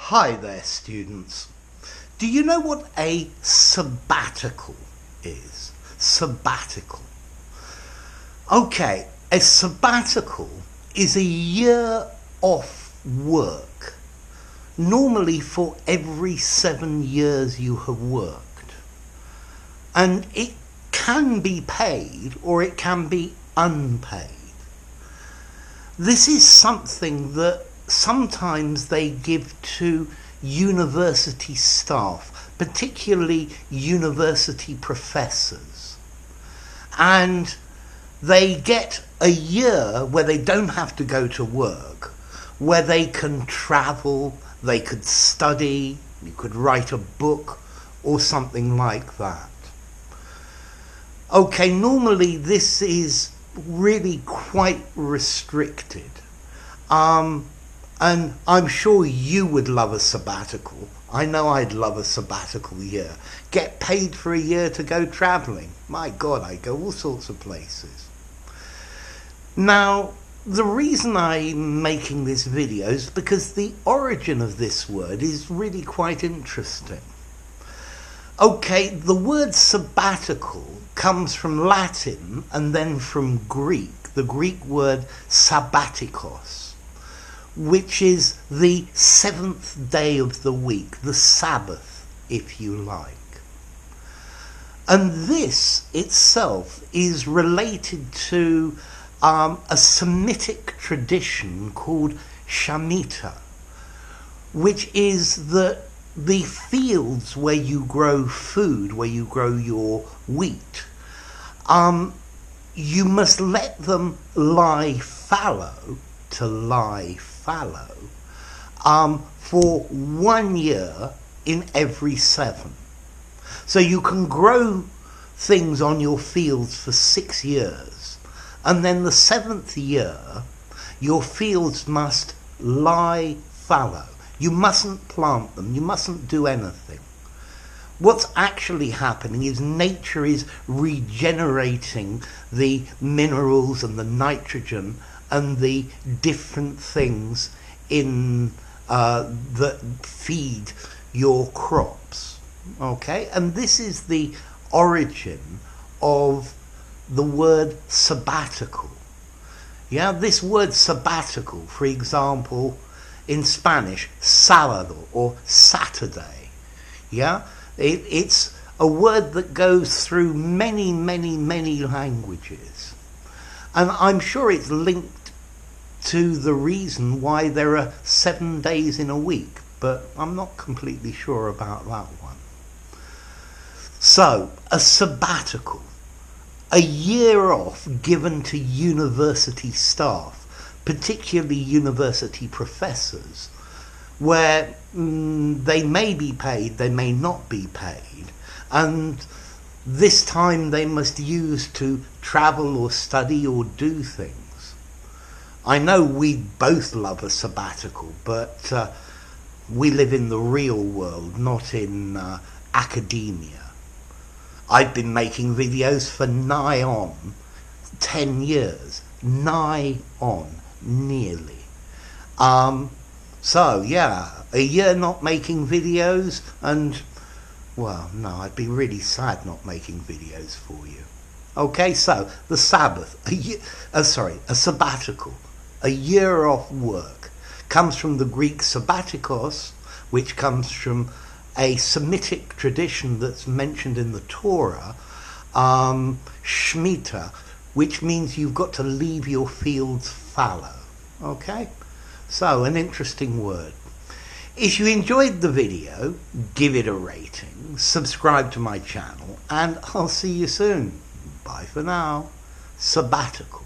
Hi there, students. Do you know what a sabbatical is? Sabbatical. Okay, a sabbatical is a year off work, normally for every 7 years you have worked. And it can be paid or it can be unpaid. This is something that sometimes they give to university staff, particularly university professors. And they get a year where they don't have to go to work, where they can travel, they could study, you could write a book or something like that. Okay, normally this is really quite restricted. And I'm sure you would love a sabbatical. I know I'd love a sabbatical year. Get paid for a year to go travelling. My God, I go all sorts of places. Now, the reason I'm making this video is because the origin of this word is really quite interesting. Okay, the word sabbatical comes from Latin and then from Greek, the Greek word sabbatikos, which is the 7th day of the week, the Sabbath, if you like. And this itself is related to a Semitic tradition called Shemitah, which is that the fields where you grow food, where you grow your wheat, you must let them lie fallow, for 1 year in every 7. So you can grow things on your fields for 6 years, and then the 7th year your fields must lie fallow. You mustn't plant them, you mustn't do anything. What's actually happening is nature is regenerating the minerals and the nitrogen and the different things in that feed your crops. Okay, and this is the origin of the word sabbatical. Yeah, this word sabbatical, for example, in Spanish, sábado or Saturday. Yeah, it's a word that goes through many languages. And I'm sure it's linked to the reason why there are 7 days in a week, but I'm not completely sure about that one. So, a sabbatical, a year off given to university staff, particularly university professors, where they may be paid, they may not be paid, and this time they must use to travel or study or do things. I know we both love a sabbatical, but we live in the real world, not in academia. I've been making videos for nigh on 10 years. Nigh on, nearly. So, yeah, a year not making videos, and, well, no, I'd be really sad not making videos for you. Okay, so, the Sabbath, a sabbatical, a year off work, comes from the Greek sabbatikos, which comes from a Semitic tradition that's mentioned in the Torah, Shemitah, which means you've got to leave your fields fallow. Okay? So, an interesting word. If you enjoyed the video, give it a rating, subscribe to my channel, and I'll see you soon. Bye for now. Sabbatical.